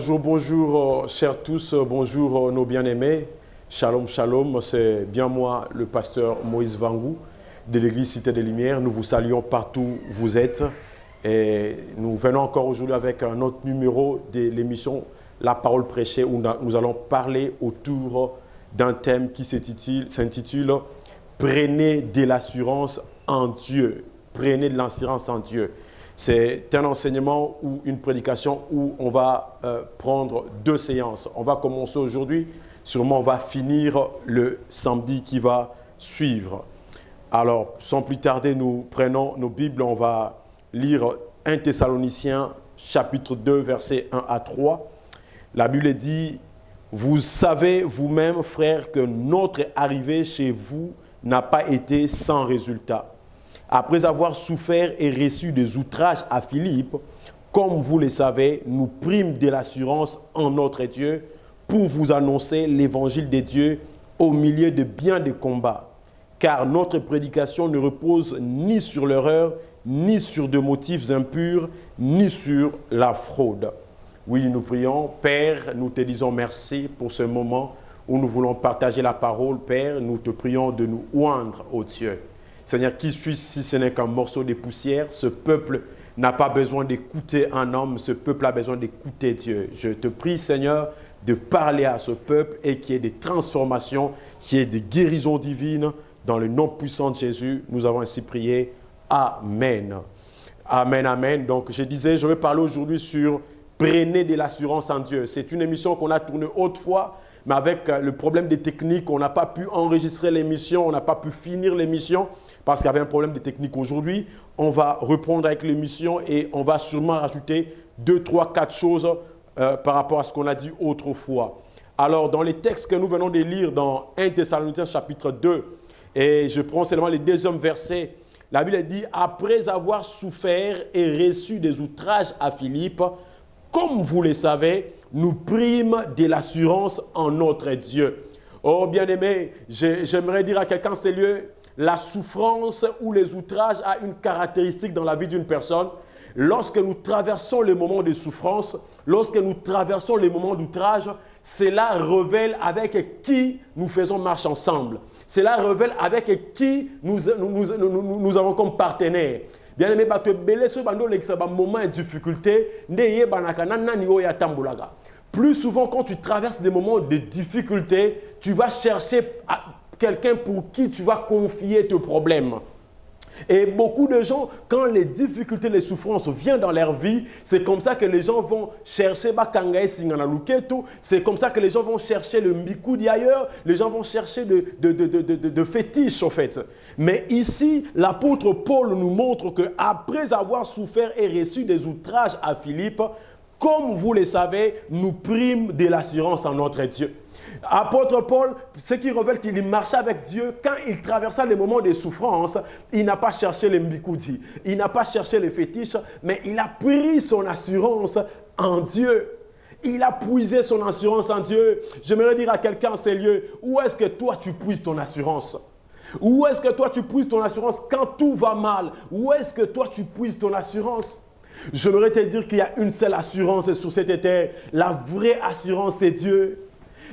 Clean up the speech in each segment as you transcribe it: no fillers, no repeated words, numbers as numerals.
Bonjour, bonjour, chers tous, bonjour nos bien-aimés. Shalom, shalom, c'est bien moi, le pasteur Moïse Vangou de l'église Cité des Lumières. Nous vous saluons partout où vous êtes. Et nous venons encore aujourd'hui avec un autre numéro de l'émission La Parole prêchée où nous allons parler autour d'un thème qui s'intitule « Prenez de l'assurance en Dieu ». Prenez de l'assurance en Dieu. C'est un enseignement ou une prédication où on va prendre 2 séances. On va commencer aujourd'hui, sûrement on va finir le samedi qui va suivre. Alors, sans plus tarder, nous prenons nos Bibles, on va lire 1 Thessaloniciens chapitre 2, versets 1 à 3. La Bible dit « Vous savez vous-même, frères, que notre arrivée chez vous n'a pas été sans résultat. Après avoir souffert et reçu des outrages à Philippe, comme vous le savez, nous prîmes de l'assurance en notre Dieu pour vous annoncer l'évangile de Dieu au milieu de bien des combats. Car notre prédication ne repose ni sur l'erreur, ni sur des motifs impurs, ni sur la fraude. » Oui, nous prions. Père, nous te disons merci pour ce moment où nous voulons partager la parole. Père, nous te prions de nous oindre, ô Dieu. Seigneur, qui suis si ce n'est qu'un morceau de poussière? Ce peuple n'a pas besoin d'écouter un homme, ce peuple a besoin d'écouter Dieu. Je te prie, Seigneur, de parler à ce peuple et qu'il y ait des transformations, qu'il y ait des guérisons divines. Dans le nom puissant de Jésus, nous avons ainsi prié. Amen. Amen, amen. Donc, je disais, je vais parler aujourd'hui sur « Prenez de l'assurance en Dieu ». C'est une émission qu'on a tournée autrefois, mais avec le problème des techniques, on n'a pas pu enregistrer l'émission, on n'a pas pu finir l'émission parce qu'il y avait un problème de technique aujourd'hui. On va reprendre avec l'émission et on va sûrement rajouter 2, 3, 4 choses par rapport à ce qu'on a dit autrefois. Alors, dans les textes que nous venons de lire dans 1 Thessaloniciens chapitre 2, et je prends seulement les 2e versets, la Bible dit « Après avoir souffert et reçu des outrages à Philippe, comme vous le savez, nous prîmes de l'assurance en notre Dieu. » Oh bien-aimé, j'aimerais dire à quelqu'un, c'est lieu, la souffrance ou les outrages a une caractéristique dans la vie d'une personne. Lorsque nous traversons les moments de souffrance, lorsque nous traversons les moments d'outrage, cela révèle avec qui nous faisons marche ensemble. Cela révèle avec qui nous avons comme partenaire. Bien-aimé, moment de difficulté, plus souvent, quand tu traverses des moments de difficulté, tu vas chercher quelqu'un pour qui tu vas confier tes problèmes. Et beaucoup de gens, quand les difficultés, les souffrances viennent dans leur vie, c'est comme ça que les gens vont chercher c'est comme ça que les gens vont chercher le mbikoudi ailleurs, les gens vont chercher de fétiches en fait. Mais ici, l'apôtre Paul nous montre qu'après avoir souffert et reçu des outrages à Philippe, comme vous le savez, nous prîmes de l'assurance en notre Dieu. Apôtre Paul, ce qui révèle qu'il marchait avec Dieu, quand il traversait les moments de souffrance, il n'a pas cherché les mbikoudi, il n'a pas cherché les fétiches, mais il a pris son assurance en Dieu. Il a puisé son assurance en Dieu. J'aimerais dire à quelqu'un en ces lieux, où est-ce que toi tu puises ton assurance? Où est-ce que toi tu puises ton assurance quand tout va mal? Où est-ce que toi tu puises ton assurance? J'aimerais te dire qu'il y a une seule assurance sur cette terre. La vraie assurance, c'est Dieu.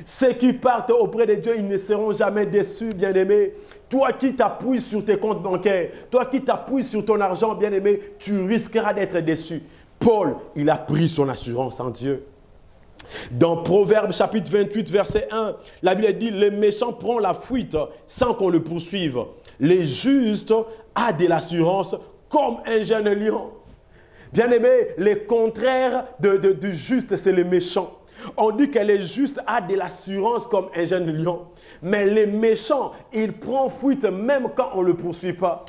Ceux qui partent auprès de Dieu, ils ne seront jamais déçus, bien-aimé. Toi qui t'appuies sur tes comptes bancaires, toi qui t'appuies sur ton argent, bien-aimé, tu risqueras d'être déçu. Paul, il a pris son assurance en Dieu. Dans Proverbes chapitre 28, verset 1, la Bible dit « Le méchant prend la fuite sans qu'on le poursuive. Les justes a de l'assurance comme un jeune lion. » Bien-aimé, le contraire du juste, c'est le méchant. On dit que les justes a de l'assurance comme un jeune lion. Mais les méchants, ils prennent fuite même quand on ne le poursuit pas.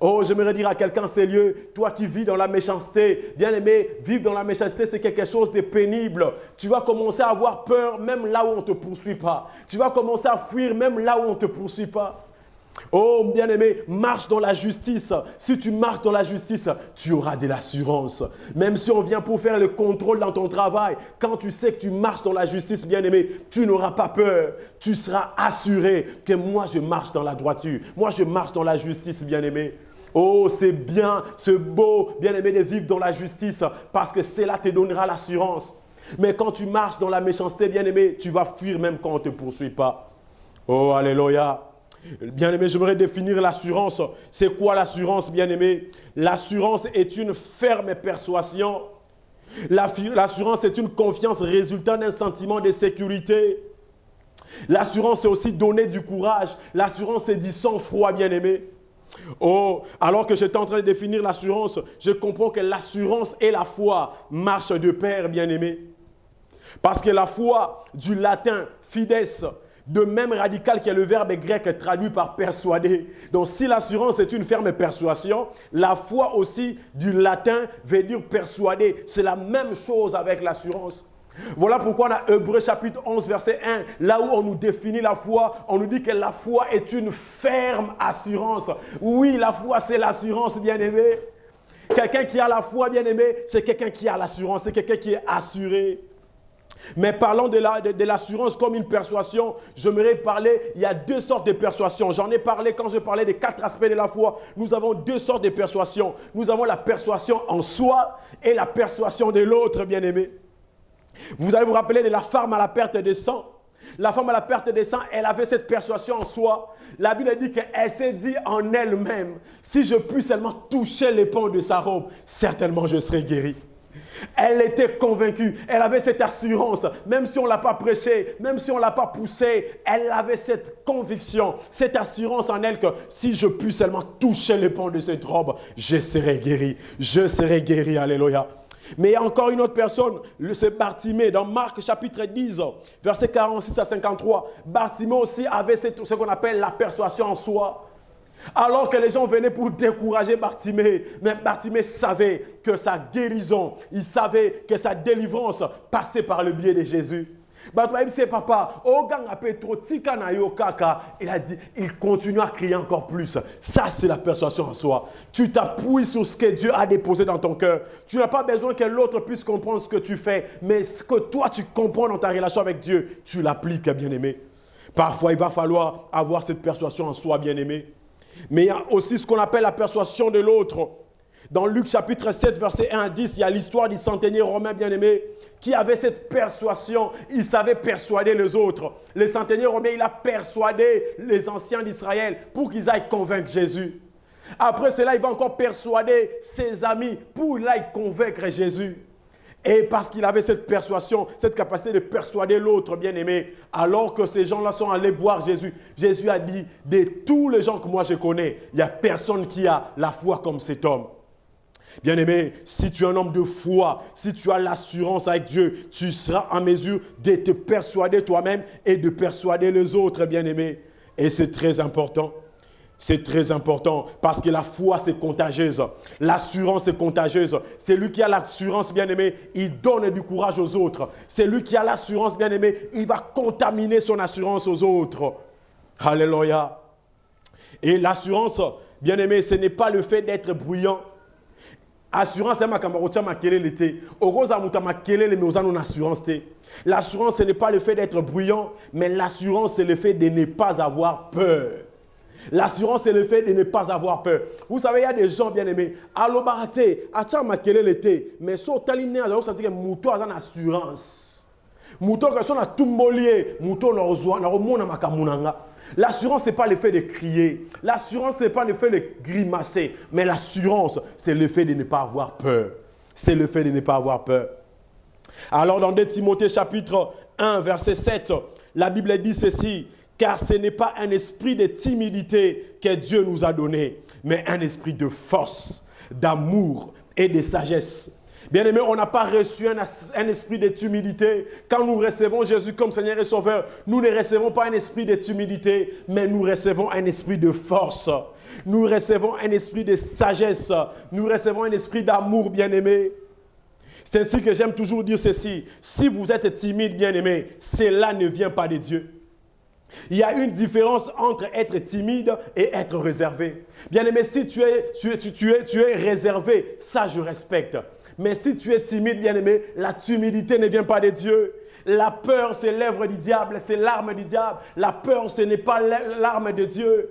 Oh, j'aimerais dire à quelqu'un, c'est lieu, toi qui vis dans la méchanceté, bien aimé, vivre dans la méchanceté, c'est quelque chose de pénible. Tu vas commencer à avoir peur même là où on ne te poursuit pas. Tu vas commencer à fuir même là où on ne te poursuit pas. Oh, bien-aimé, marche dans la justice. Si tu marches dans la justice, tu auras de l'assurance. Même si on vient pour faire le contrôle dans ton travail, quand tu sais que tu marches dans la justice, bien-aimé, tu n'auras pas peur. Tu seras assuré que moi, je marche dans la droiture. Moi, je marche dans la justice, bien-aimé. Oh, c'est bien, c'est beau, bien-aimé, de vivre dans la justice parce que cela te donnera l'assurance. Mais quand tu marches dans la méchanceté, bien-aimé, tu vas fuir même quand on ne te poursuit pas. Oh, alléluia. Bien-aimé, j'aimerais définir l'assurance. C'est quoi l'assurance, bien-aimé? L'assurance est une ferme persuasion. L'assurance est une confiance résultant d'un sentiment de sécurité. L'assurance, c'est aussi donner du courage. L'assurance, c'est du sang-froid, bien-aimé. Oh, alors que j'étais en train de définir l'assurance, je comprends que l'assurance et la foi marchent de pair, bien-aimé. Parce que la foi, du latin fides, de même radical que le verbe grec traduit par persuader. Donc si l'assurance est une ferme persuasion, la foi aussi du latin veut dire persuader. C'est la même chose avec l'assurance. Voilà pourquoi on a Hébreux chapitre 11 verset 1, là où on nous définit la foi, on nous dit que la foi est une ferme assurance. Oui, la foi c'est l'assurance, bien-aimé. Quelqu'un qui a la foi, bien-aimé, c'est quelqu'un qui a l'assurance, c'est quelqu'un qui est assuré. Mais parlons de l'assurance comme une persuasion, j'aimerais parler, il y a deux sortes de persuasions. J'en ai parlé quand je parlais des 4 aspects de la foi. Nous avons deux sortes de persuasions. Nous avons la persuasion en soi et la persuasion de l'autre, bien-aimé. Vous allez vous rappeler de la femme à la perte de sang. La femme à la perte de sang, elle avait cette persuasion en soi. La Bible dit qu'elle s'est dit en elle-même, si je puis seulement toucher les pans de sa robe, certainement je serai guérie. Elle était convaincue, elle avait cette assurance, même si on ne l'a pas prêché, même si on ne l'a pas poussé, elle avait cette conviction, cette assurance en elle que si je puis seulement toucher les pans de cette robe, je serai guéri, alléluia. Mais il y a encore une autre personne, c'est Bartimée, dans Marc chapitre 10, versets 46 à 53. Bartimée aussi avait ce qu'on appelle la persuasion en soi. Alors que les gens venaient pour décourager Bartimée, mais Bartimée savait que sa guérison, il savait que sa délivrance passait par le biais de Jésus. Bartimée dit, papa, il a dit, il continue à crier encore plus. Ça, c'est la persuasion en soi. Tu t'appuies sur ce que Dieu a déposé dans ton cœur. Tu n'as pas besoin que l'autre puisse comprendre ce que tu fais, mais ce que toi, tu comprends dans ta relation avec Dieu, tu l'appliques, bien-aimé. Parfois, il va falloir avoir cette persuasion en soi, bien-aimé. Mais il y a aussi ce qu'on appelle la persuasion de l'autre. Dans Luc chapitre 7, verset 1 à 10, il y a l'histoire du centenier romain bien-aimé qui avait cette persuasion. Il savait persuader les autres. Le centenier romain, il a persuadé les anciens d'Israël pour qu'ils aillent convaincre Jésus. Après cela, il va encore persuader ses amis pour qu'ils aillent convaincre Jésus. Et parce qu'il avait cette persuasion, cette capacité de persuader l'autre bien-aimé, alors que ces gens-là sont allés voir Jésus, Jésus a dit, de tous les gens que moi je connais, il n'y a personne qui a la foi comme cet homme. Bien-aimé, si tu es un homme de foi, si tu as l'assurance avec Dieu, tu seras en mesure de te persuader toi-même et de persuader les autres, bien-aimé. Et c'est très important. C'est très important parce que la foi, c'est contagieuse. L'assurance est contagieuse. C'est lui qui a l'assurance, bien-aimé, il donne du courage aux autres. C'est lui qui a l'assurance, bien-aimé, il va contaminer son assurance aux autres. Alléluia. Et l'assurance, bien-aimé, ce n'est pas le fait d'être bruyant. Assurance, c'est ma camarade, ma kelele l'été. Oroza muta ma kelele, mais osano assurance té. L'assurance, ce n'est pas le fait d'être bruyant, mais l'assurance, c'est le fait de ne pas avoir peur. L'assurance, c'est le fait de ne pas avoir peur. Vous savez, il y a des gens bien-aimés. Allo barate, acha makele l'été, mais so taline a senti que muto a une assurance. Muto que son a tout molié, muto na rozwa na romona makamunanga. L'assurance, ce n'est pas le fait de crier. L'assurance, ce n'est pas le fait de grimacer. Mais l'assurance, c'est le fait de ne pas avoir peur. C'est le fait de ne pas avoir peur. Alors, dans 2 Timothée chapitre 1, verset 7, la Bible dit ceci. Car ce n'est pas un esprit de timidité que Dieu nous a donné, mais un esprit de force, d'amour et de sagesse. Bien-aimés, on n'a pas reçu un esprit de timidité. Quand nous recevons Jésus comme Seigneur et Sauveur, nous ne recevons pas un esprit de timidité, mais nous recevons un esprit de force. Nous recevons un esprit de sagesse. Nous recevons un esprit d'amour, bien-aimés. C'est ainsi que j'aime toujours dire ceci. Si vous êtes timide, bien-aimés, cela ne vient pas de Dieu. Il y a une différence entre être timide et être réservé. Bien-aimé, si tu es réservé, ça je respecte. Mais si tu es timide, bien-aimé, la timidité ne vient pas de Dieu. La peur, c'est l'œuvre du diable, c'est l'arme du diable. La peur, ce n'est pas l'arme de Dieu.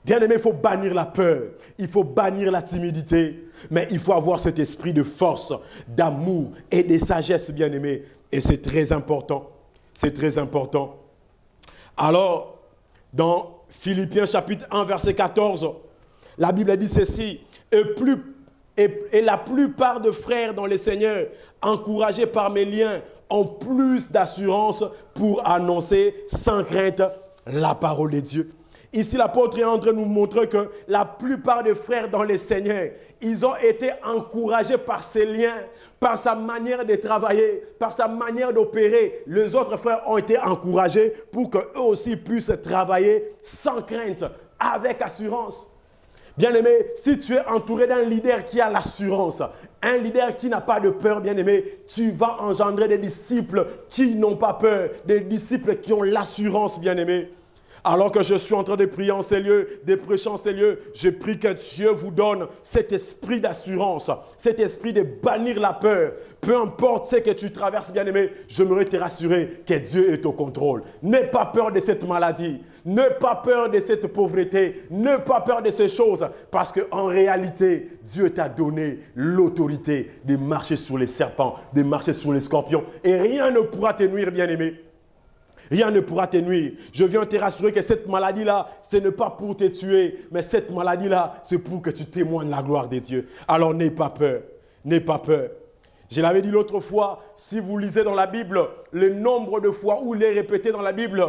Bien-aimé, il faut bannir la peur, il faut bannir la timidité, mais il faut avoir cet esprit de force, d'amour et de sagesse, bien-aimé. Et c'est très important, c'est très important. Alors, dans Philippiens chapitre 1, verset 14, la Bible dit ceci, et la plupart de frères dans le Seigneur, encouragés par mes liens, ont plus d'assurance pour annoncer sans crainte la parole de Dieu. Ici, l'apôtre est en train de nous montrer que la plupart des frères dans le Seigneur, ils ont été encouragés par ses liens, par sa manière de travailler, par sa manière d'opérer. Les autres frères ont été encouragés pour qu'eux aussi puissent travailler sans crainte, avec assurance. Bien-aimé, si tu es entouré d'un leader qui a l'assurance, un leader qui n'a pas de peur, bien-aimé, tu vas engendrer des disciples qui n'ont pas peur, des disciples qui ont l'assurance, bien-aimé. Alors que je suis en train de prier en ces lieux, de prêcher en ces lieux, je prie que Dieu vous donne cet esprit d'assurance, cet esprit de bannir la peur. Peu importe ce que tu traverses, bien-aimé, j'aimerais te rassurer que Dieu est au contrôle. N'aie pas peur de cette maladie, n'aie pas peur de cette pauvreté, n'aie pas peur de ces choses, parce qu'en réalité, Dieu t'a donné l'autorité de marcher sur les serpents, de marcher sur les scorpions, et rien ne pourra te nuire, bien-aimé. Rien ne pourra te nuire. Je viens te rassurer que cette maladie-là, ce n'est pas pour te tuer, mais cette maladie-là, c'est pour que tu témoignes la gloire de Dieu. Alors n'aie pas peur, n'aie pas peur. Je l'avais dit l'autre fois, si vous lisez dans la Bible, le nombre de fois où il est répété dans la Bible,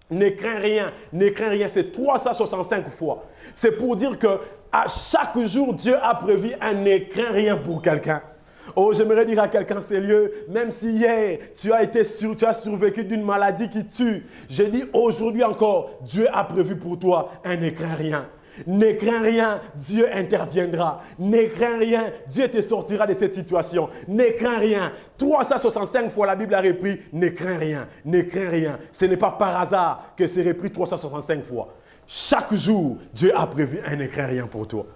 ne crains rien, c'est 365 fois. C'est pour dire que à chaque jour, Dieu a prévu un ne crains rien pour quelqu'un. Oh, j'aimerais dire à quelqu'un ces lieux, même si hier, tu as survécu d'une maladie qui tue, j'ai dit aujourd'hui encore, Dieu a prévu pour toi un ne crains rien. Ne crains rien, Dieu interviendra. Ne crains rien, Dieu te sortira de cette situation. Ne crains rien. 365 fois la Bible a repris, ne crains rien, ne crains rien. Ce n'est pas par hasard que c'est repris 365 fois. Chaque jour, Dieu a prévu un ne crains rien pour toi.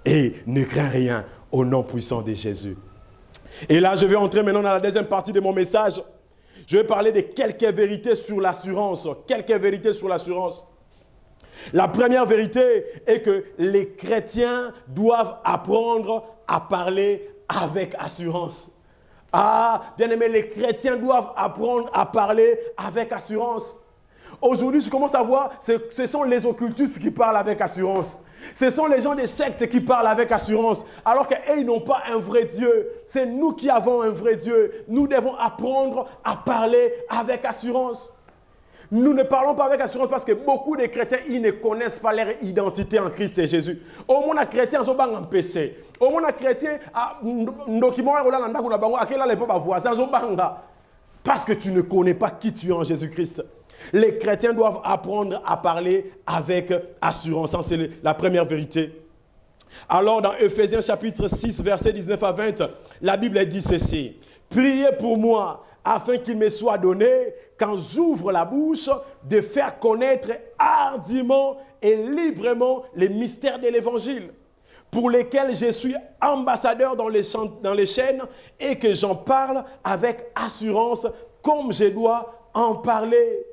Et ne crains rien au nom puissant de Jésus. Et là, je vais entrer maintenant dans la deuxième partie de mon message. Je vais parler de quelques vérités sur l'assurance. Quelques vérités sur l'assurance. La première vérité est que les chrétiens doivent apprendre à parler avec assurance. Ah, bien aimé, les chrétiens doivent apprendre à parler avec assurance. Aujourd'hui, je commence à voir, ce sont les occultistes qui parlent avec assurance. Ce sont les gens des sectes qui parlent avec assurance, alors qu'ils n'ont pas un vrai Dieu. C'est nous qui avons un vrai Dieu. Nous devons apprendre à parler avec assurance. Nous ne parlons pas avec assurance parce que beaucoup de chrétiens, ils ne connaissent pas leur identité en Christ et Jésus. Au moins, les chrétiens sont en péché. Au moins, les chrétiens, parce que tu ne connais pas qui tu es en Jésus-Christ. Les chrétiens doivent apprendre à parler avec assurance. Ça, c'est la première vérité. Alors, dans Ephésiens chapitre 6, versets 19 à 20, la Bible dit ceci. « Priez pour moi, afin qu'il me soit donné, quand j'ouvre la bouche, de faire connaître hardiment et librement les mystères de l'Évangile, pour lesquels je suis ambassadeur dans les chaînes et que j'en parle avec assurance, comme je dois en parler. »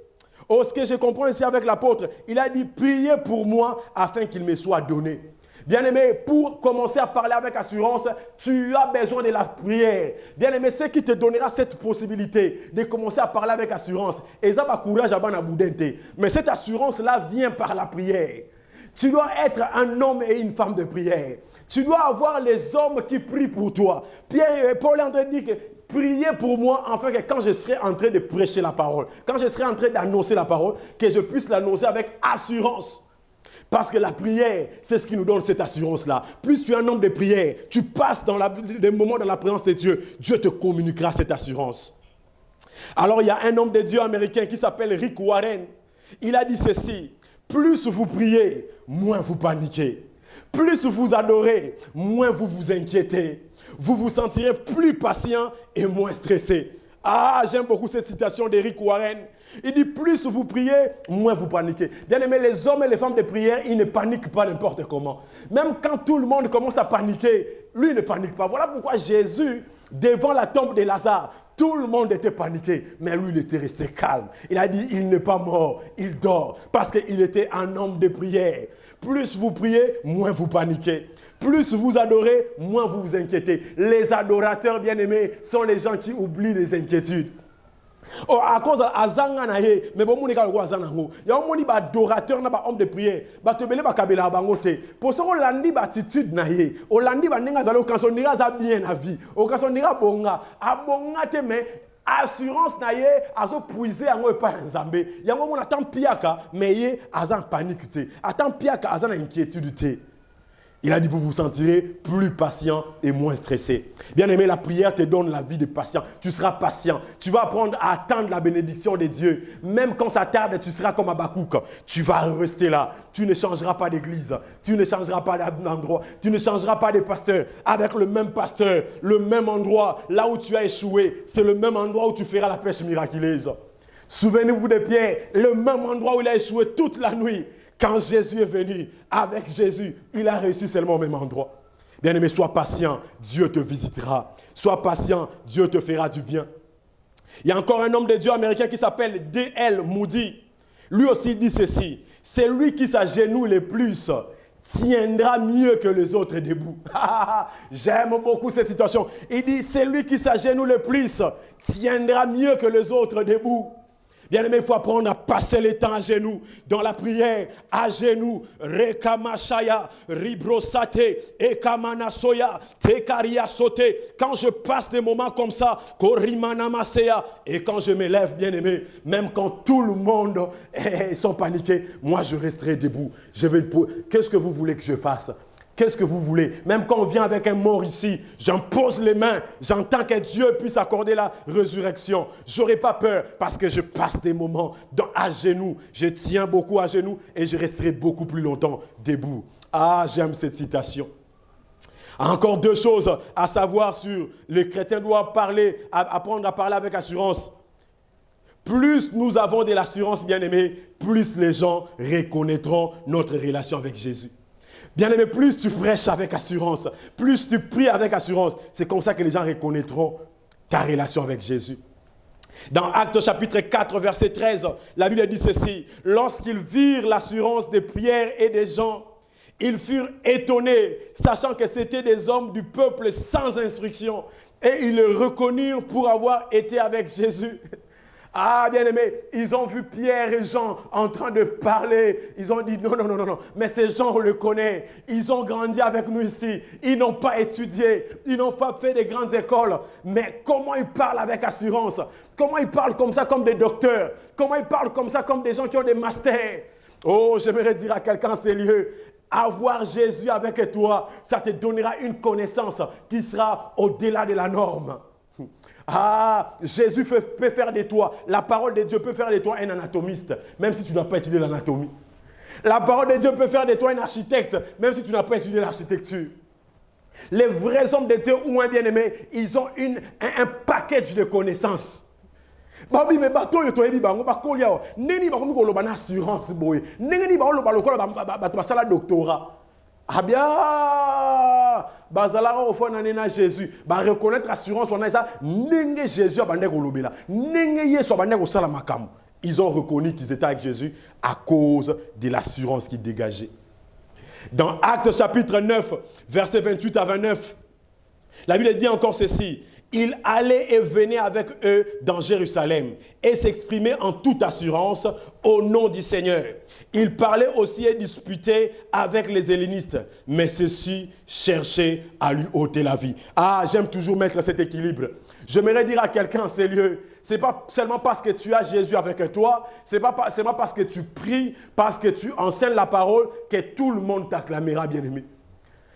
Oh, ce que je comprends ici avec l'apôtre, il a dit « Priez pour moi afin qu'il me soit donné ». Bien-aimé, pour commencer à parler avec assurance, tu as besoin de la prière. Bien-aimé, ce qui te donnera cette possibilité de commencer à parler avec assurance, et ça va courage à Banaboudente. Mais cette assurance-là vient par la prière. Tu dois être un homme et une femme de prière. Tu dois avoir les hommes qui prient pour toi. Paul est en train de dire que priez pour moi, afin que quand je serai en train de prêcher la parole, quand je serai en train d'annoncer la parole, que je puisse l'annoncer avec assurance. Parce que la prière, c'est ce qui nous donne cette assurance-là. Plus tu es un homme de prière, tu passes dans des moments dans la présence de Dieu, Dieu te communiquera cette assurance. Alors, il y a un homme de Dieu américain qui s'appelle Rick Warren. Il a dit ceci, plus vous priez, moins vous paniquez. Plus vous adorez, moins vous vous inquiétez. Vous vous sentirez plus patient et moins stressé. Ah, j'aime beaucoup cette citation d'Eric Warren. Il dit, plus vous priez, moins vous paniquez. Bien aimé, les hommes et les femmes de prière, ils ne paniquent pas n'importe comment. Même quand tout le monde commence à paniquer, lui ne panique pas. Voilà pourquoi Jésus, devant la tombe de Lazare, Tout le monde était paniqué, mais lui, il était resté calme. Il a dit, il n'est pas mort, il dort, parce qu'il était un homme de prière. Plus vous priez, moins vous paniquez. Plus vous adorez, moins vous vous inquiétez. Les adorateurs bien-aimés sont les gens qui oublient les inquiétudes. Oh, à cause de azanga na ye, mais bon mon égal quoi azanga ngo. Ya on moni ba adorateur na ba homme de prière, ba te belé ba kabela bangote. Pour ça on landi ba attitude na ye, on landi ba nenga zalo quand on ira za bien na vie, o quand on ira bonga, abonga te mais assurance na ye azo puiser yango pa nzambe. Yango mon attend piaka, mais ye azan panique te. Attend piaka azan inquiétude te. Il a dit, vous vous sentirez plus patient et moins stressé. Bien aimé, la prière te donne la vie de patient. Tu seras patient. Tu vas apprendre à attendre la bénédiction de Dieu. Même quand ça tarde, tu seras comme Habakkuk. Tu vas rester là. Tu ne changeras pas d'église. Tu ne changeras pas d'endroit. Tu ne changeras pas de pasteur. Avec le même pasteur, le même endroit, là où tu as échoué, c'est le même endroit où tu feras la pêche miraculeuse. Souvenez-vous de Pierre, le même endroit où il a échoué toute la nuit. Quand Jésus est venu, avec Jésus, il a réussi seulement au même endroit. Bien-aimé, sois patient, Dieu te visitera. Sois patient, Dieu te fera du bien. Il y a encore un homme de Dieu américain qui s'appelle D.L. Moody. Lui aussi dit ceci, c'est lui qui s'agenouille le plus tiendra mieux que les autres debout. J'aime beaucoup cette situation. Il dit, c'est lui qui s'agenouille le plus tiendra mieux que les autres debout. Bien-aimé, il faut apprendre à passer le temps à genoux, dans la prière, à genoux. Rekamashaya, Ribrosate, Ekamanasoya, Tekaria Sote. Quand je passe des moments comme ça, Korimana Maseya, et quand je m'élève, bien-aimé, même quand tout le monde sont paniqués, moi je resterai debout. Qu'est-ce que vous voulez que je fasse? Qu'est-ce que vous voulez? Même quand on vient avec un mort ici, j'en pose les mains, j'entends que Dieu puisse accorder la résurrection. Je n'aurai pas peur parce que je passe des moments à genoux. Je tiens beaucoup à genoux et je resterai beaucoup plus longtemps debout. Ah, j'aime cette citation. Encore deux choses à savoir sur les chrétiens doivent apprendre à parler avec assurance. Plus nous avons de l'assurance, bien-aimés, plus les gens reconnaîtront notre relation avec Jésus. Bien-aimé, plus tu prêches avec assurance, plus tu pries avec assurance, c'est comme ça que les gens reconnaîtront ta relation avec Jésus. Dans Actes chapitre 4, verset 13, la Bible dit ceci. Lorsqu'ils virent l'assurance des prières et des gens, ils furent étonnés, sachant que c'étaient des hommes du peuple sans instruction. Et ils le reconnurent pour avoir été avec Jésus. Ah, bien-aimé, ils ont vu Pierre et Jean en train de parler. Ils ont dit non. Mais ces gens, on le connaît. Ils ont grandi avec nous ici. Ils n'ont pas étudié. Ils n'ont pas fait des grandes écoles. Mais comment ils parlent avec assurance? Comment ils parlent comme ça, comme des docteurs? Comment ils parlent comme ça, comme des gens qui ont des masters? Oh, j'aimerais dire à quelqu'un, c'est lieu. Avoir Jésus avec toi, ça te donnera une connaissance qui sera au-delà de la norme. Ah, Jésus peut faire de toi, la parole de Dieu peut faire de toi un anatomiste, même si tu n'as pas étudié l'anatomie. La parole de Dieu peut faire de toi un architecte, même si tu n'as pas étudié l'architecture. Les vrais hommes de Dieu ou un bien-aimé, ils ont un package de connaissances. Babi me bato yo to ebi bango ba kolia neni ba ko lo bana assurance boy neni ba lo ba lo ko ba sala doctorat. Ah bien, bazala au fond na Jésus, ba reconnaître assurance on a ça nenge Jésus abande ko lobela nenge Yesu abande ko sala makam. Ils ont reconnu qu'ils étaient avec Jésus à cause de l'assurance qu'ils dégageaient. Dans Actes chapitre 9, versets 28 à 29, la Bible dit encore ceci. Il allait et venait avec eux dans Jérusalem et s'exprimait en toute assurance au nom du Seigneur. Il parlait aussi et disputait avec les hellénistes, mais ceux-ci cherchaient à lui ôter la vie. Ah, j'aime toujours mettre cet équilibre. J'aimerais dire à quelqu'un en ces lieux, ce n'est pas seulement parce que tu as Jésus avec toi, ce n'est pas seulement parce que tu pries, parce que tu enseignes la parole que tout le monde t'acclamera, bien-aimé.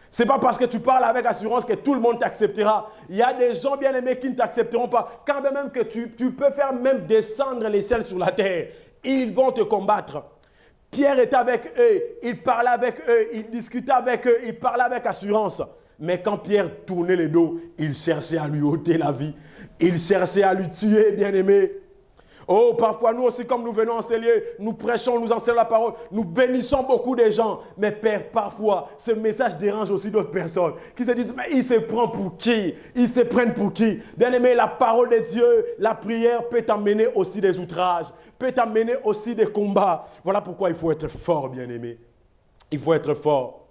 Ce n'est pas parce que tu parles avec assurance que tout le monde t'acceptera. Il y a des gens bien-aimés qui ne t'accepteront pas. Quand même que tu peux faire même descendre les ciels sur la terre, ils vont te combattre. Pierre était avec eux, il parlait avec eux, il discutait avec eux, il parlait avec assurance. Mais quand Pierre tournait le dos, il cherchait à lui ôter la vie. Il cherchait à lui tuer, bien-aimé. Oh, parfois nous aussi, comme nous venons enseigner, nous prêchons, nous enseignons la parole, nous bénissons beaucoup de gens. Mais Père, parfois, ce message dérange aussi d'autres personnes qui se disent, mais ils se prennent pour qui? Ils se prennent pour qui? Bien-aimé, la parole de Dieu, la prière peut t'amener aussi des outrages, peut t'amener aussi des combats. Voilà pourquoi il faut être fort, bien-aimé. Il faut être fort.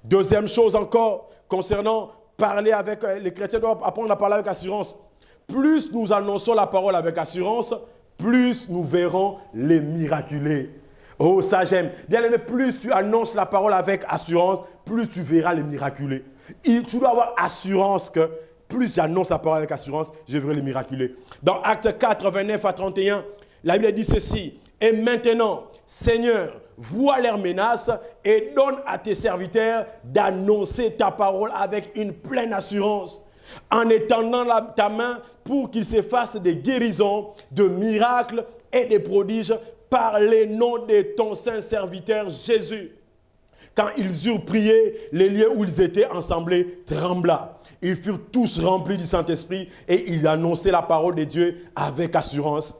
Deuxième chose encore, concernant parler avec les chrétiens, doivent apprendre à parler avec assurance. Plus nous annonçons la parole avec assurance, plus nous verrons les miraculés. Oh, ça j'aime. Bien aimé, plus tu annonces la parole avec assurance, plus tu verras les miraculés. Tu dois avoir assurance que plus j'annonce la parole avec assurance, je verrai les miraculés. Dans Actes 4, 29 à 31, la Bible dit ceci. Et maintenant, Seigneur, vois leurs menaces et donne à tes serviteurs d'annoncer ta parole avec une pleine assurance, en étendant ta main pour qu'ils se fassent des guérisons, de miracles et des prodiges par les noms de ton saint serviteur Jésus. Quand ils eurent prié, les lieux où ils étaient assemblés trembla. Ils furent tous remplis du Saint-Esprit et ils annonçaient la parole de Dieu avec assurance.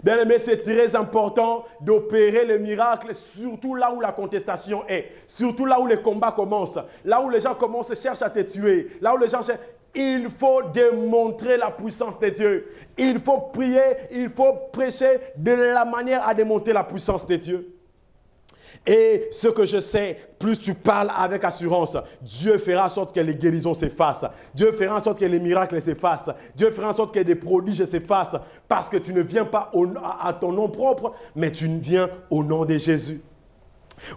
Bien aimé, c'est très important d'opérer les miracles, surtout là où la contestation est, surtout là où les combats commencent, là où les gens cherchent à te tuer, là où les gens cherchent. Il faut démontrer la puissance de Dieu. Il faut prier, il faut prêcher de la manière à démontrer la puissance de Dieu. Et ce que je sais, plus tu parles avec assurance, Dieu fera en sorte que les guérisons s'effacent. Dieu fera en sorte que les miracles s'effacent. Dieu fera en sorte que des prodiges s'effacent. Parce que tu ne viens pas à ton nom propre, mais tu viens au nom de Jésus.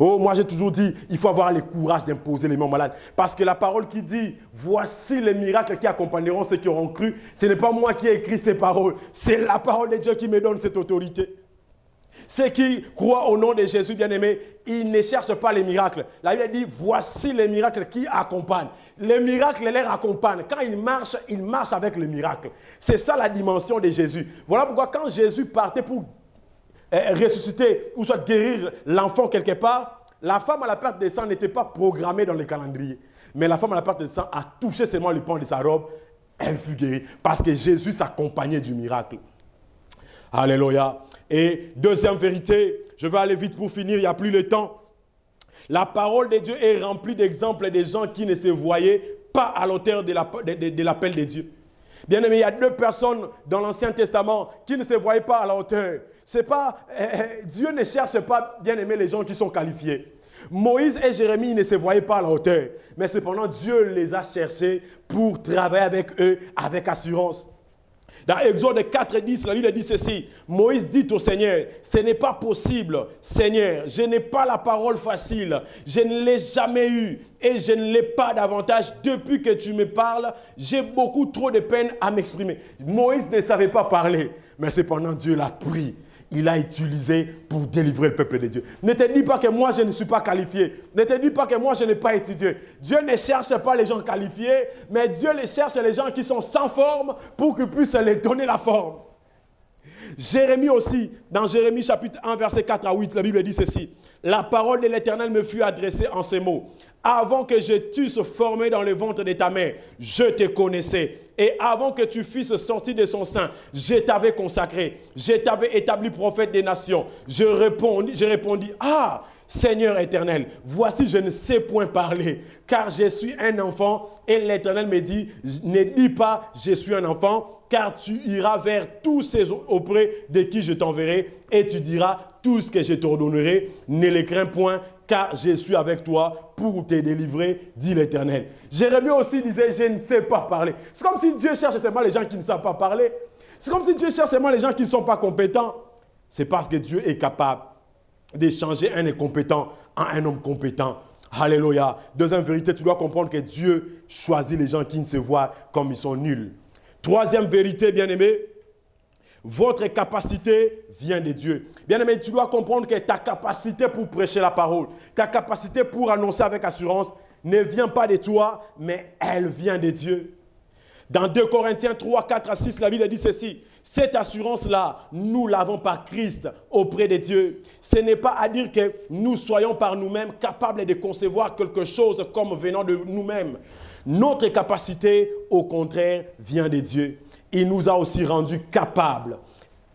Oh, moi j'ai toujours dit, il faut avoir le courage d'imposer les mains aux malades. Parce que la parole qui dit, voici les miracles qui accompagneront ceux qui auront cru, ce n'est pas moi qui ai écrit ces paroles. C'est la parole de Dieu qui me donne cette autorité. Ceux qui croient au nom de Jésus, bien-aimé, ils ne cherchent pas les miracles. La Bible dit, voici les miracles qui accompagnent. Les miracles les accompagnent. Quand ils marchent avec les miracles. C'est ça la dimension de Jésus. Voilà pourquoi quand Jésus partait pour ressusciter ou soit guérir l'enfant quelque part, la femme à la perte de sang n'était pas programmée dans le calendrier. Mais la femme à la perte de sang a touché seulement le pan de sa robe. Elle fut guérie parce que Jésus s'accompagnait du miracle. Alléluia. Et deuxième vérité, je vais aller vite pour finir, il n'y a plus le temps. La parole de Dieu est remplie d'exemples des gens qui ne se voyaient pas à l'auteur de l'appel de Dieu. Bien aimé, il y a deux personnes dans l'Ancien Testament qui ne se voyaient pas à la hauteur. C'est pas, Dieu ne cherche pas, bien aimé, les gens qui sont qualifiés. Moïse et Jérémie ne se voyaient pas à la hauteur. Mais cependant, Dieu les a cherchés pour travailler avec eux avec assurance. Dans Exode 4:10, la Bible dit ceci. Moïse dit au Seigneur, ce n'est pas possible, Seigneur, je n'ai pas la parole facile, je ne l'ai jamais eue et je ne l'ai pas davantage. Depuis que tu me parles, j'ai beaucoup trop de peine à m'exprimer. Moïse ne savait pas parler, mais cependant Dieu l'a pris. Il l'a utilisé pour délivrer le peuple de Dieu. Ne te dis pas que moi je ne suis pas qualifié. Ne te dis pas que moi je n'ai pas étudié. Dieu ne cherche pas les gens qualifiés, mais Dieu les cherche les gens qui sont sans forme pour qu'il puisse les donner la forme. Jérémie aussi, dans Jérémie chapitre 1, verset 4 à 8, la Bible dit ceci. La parole de l'Éternel me fut adressée en ces mots. Avant que je t'eusse formé dans le ventre de ta mère, je te connaissais. Et avant que tu fusses sorti de son sein, je t'avais consacré. Je t'avais établi prophète des nations. Je répondis, ah, Seigneur éternel, voici je ne sais point parler, car je suis un enfant. Et l'Éternel me dit, ne dis pas, je suis un enfant, car tu iras vers tous ceux auprès de qui je t'enverrai, et tu diras tout ce que je t'ordonnerai. Ne les crains point, car je suis avec toi pour te délivrer, dit l'Éternel. Jérémie aussi disait, je ne sais pas parler. C'est comme si Dieu cherche seulement les gens qui ne savent pas parler. C'est comme si Dieu cherche seulement les gens qui ne sont pas compétents. C'est parce que Dieu est capable de changer un incompétent en un homme compétent. Alléluia. Deuxième vérité, tu dois comprendre que Dieu choisit les gens qui ne se voient comme ils sont nuls. Troisième vérité, bien-aimé, votre capacité vient de Dieu. Bien-aimé, tu dois comprendre que ta capacité pour prêcher la parole, ta capacité pour annoncer avec assurance ne vient pas de toi, mais elle vient de Dieu. Dans 2 Corinthiens 3, 4 à 6, la Bible dit ceci. Cette assurance-là, nous l'avons par Christ auprès de Dieu. Ce n'est pas à dire que nous soyons par nous-mêmes capables de concevoir quelque chose comme venant de nous-mêmes. Notre capacité, au contraire, vient de Dieu. Il nous a aussi rendus capables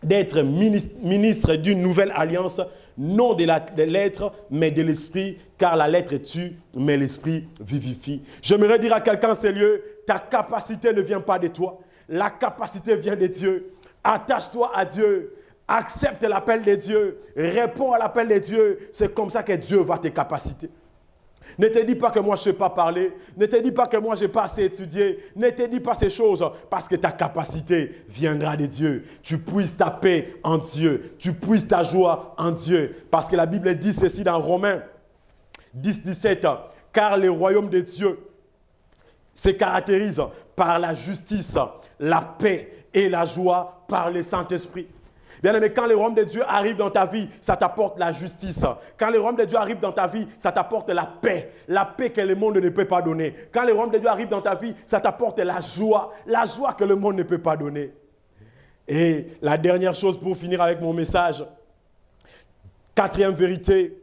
d'être ministre d'une nouvelle alliance, non de la lettre, mais de l'esprit, car la lettre tue, mais l'esprit vivifie. J'aimerais dire à quelqu'un, c'est lieu, ta capacité ne vient pas de toi, la capacité vient de Dieu. Attache-toi à Dieu, accepte l'appel de Dieu, réponds à l'appel de Dieu, c'est comme ça que Dieu va te capaciter. Ne te dis pas que moi je ne sais pas parler. Ne te dis pas que moi je n'ai pas assez étudié. Ne te dis pas ces choses parce que ta capacité viendra de Dieu. Tu puisses ta paix en Dieu. Tu puisses ta joie en Dieu. Parce que la Bible dit ceci dans Romains 10, 17. Car le royaume de Dieu se caractérise par la justice, la paix et la joie par le Saint-Esprit. Bien aimé, quand le royaume de Dieu arrive dans ta vie, ça t'apporte la justice. Quand le royaume de Dieu arrive dans ta vie, ça t'apporte la paix que le monde ne peut pas donner. Quand le royaume de Dieu arrive dans ta vie, ça t'apporte la joie que le monde ne peut pas donner. Et la dernière chose pour finir avec mon message, quatrième vérité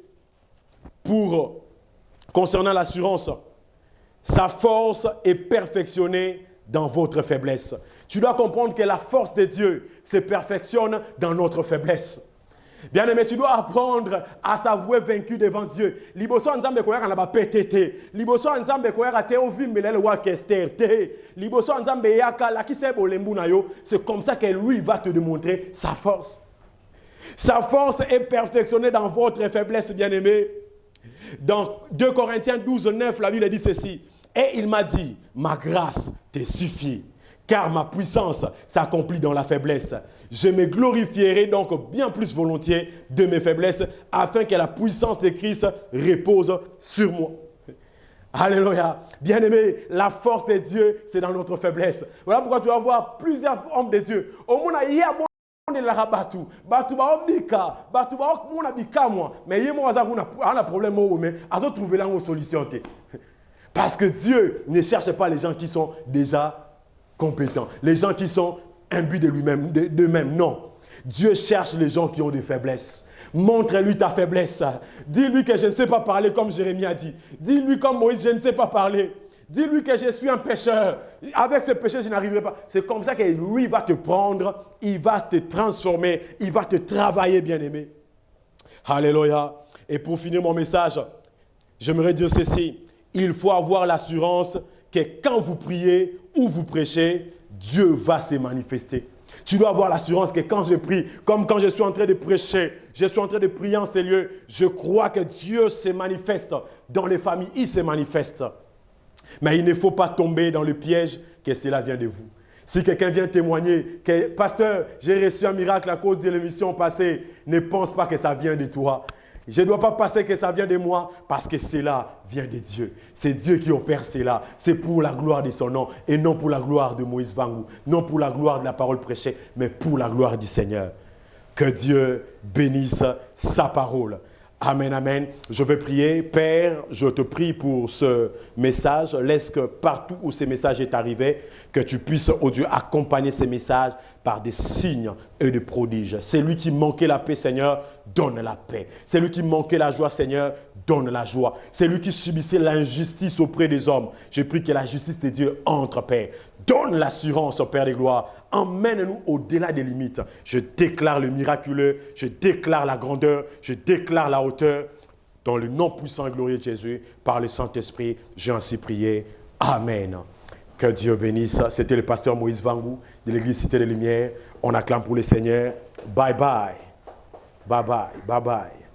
concernant l'assurance, sa force est perfectionnée dans votre faiblesse. Tu dois comprendre que la force de Dieu se perfectionne dans notre faiblesse. Bien aimé, tu dois apprendre à s'avouer vaincu devant Dieu. Liboso nzambe koyaka na ba PTT. Liboso nzambe koyaka te ovimbelela wakester te. Liboso nzambe yaka la kise bolembu na yo. C'est comme ça que lui va te démontrer sa force. Sa force est perfectionnée dans votre faiblesse, bien aimé. Dans 2 Corinthiens 12, 9, la Bible dit ceci. Et il m'a dit, ma grâce te suffit. Car ma puissance s'accomplit dans la faiblesse. Je me glorifierai donc bien plus volontiers de mes faiblesses, afin que la puissance de Christ repose sur moi. Alléluia. Bien-aimé, la force de Dieu, c'est dans notre faiblesse. Voilà pourquoi tu vas voir plusieurs hommes de Dieu. Au monde, il y a mais il y a un problème, mais ils ont trouvé une solution. Parce que Dieu ne cherche pas les gens qui sont déjà compétents, les gens qui sont imbus de lui-même, d'eux-mêmes. Non. Dieu cherche les gens qui ont des faiblesses. Montre-lui ta faiblesse. Dis-lui que je ne sais pas parler comme Jérémie a dit. Dis-lui comme Moïse, je ne sais pas parler. Dis-lui que je suis un pécheur. Avec ce péché, je n'arriverai pas. C'est comme ça que lui va te prendre, il va te transformer, il va te travailler, bien-aimé. Alléluia. Et pour finir mon message, j'aimerais dire ceci. Il faut avoir l'assurance que quand vous priez ou vous prêchez, Dieu va se manifester. Tu dois avoir l'assurance que quand je prie, comme quand je suis en train de prêcher, je suis en train de prier en ces lieux, je crois que Dieu se manifeste dans les familles, il se manifeste. Mais il ne faut pas tomber dans le piège que cela vient de vous. Si quelqu'un vient témoigner que « Pasteur, j'ai reçu un miracle à cause de l'émission passée », ne pense pas que ça vient de toi. Je ne dois pas penser que ça vient de moi parce que cela vient de Dieu. C'est Dieu qui opère cela. C'est pour la gloire de son nom et non pour la gloire de Moïse Vangu, non pour la gloire de la parole prêchée, mais pour la gloire du Seigneur. Que Dieu bénisse sa parole. Amen, amen. Je vais prier. Père, je te prie pour ce message. Laisse que partout où ce message est arrivé, que tu puisses, oh Dieu, accompagner ces messages par des signes et des prodiges. C'est lui qui manquait la paix, Seigneur, donne la paix. C'est lui qui manquait la joie, Seigneur, donne la joie. C'est lui qui subissait l'injustice auprès des hommes. Je prie que la justice de Dieu entre, Père. Donne l'assurance, Père de gloire. Emmène-nous au-delà des limites. Je déclare le miraculeux, je déclare la grandeur, je déclare la hauteur. Dans le nom puissant et glorieux de Jésus, par le Saint-Esprit, j'ai ainsi prié. Amen. Que Dieu bénisse. C'était le pasteur Moïse Vangu de l'église Cité des Lumières. On acclame pour le Seigneur. Bye bye. Bye bye. Bye bye.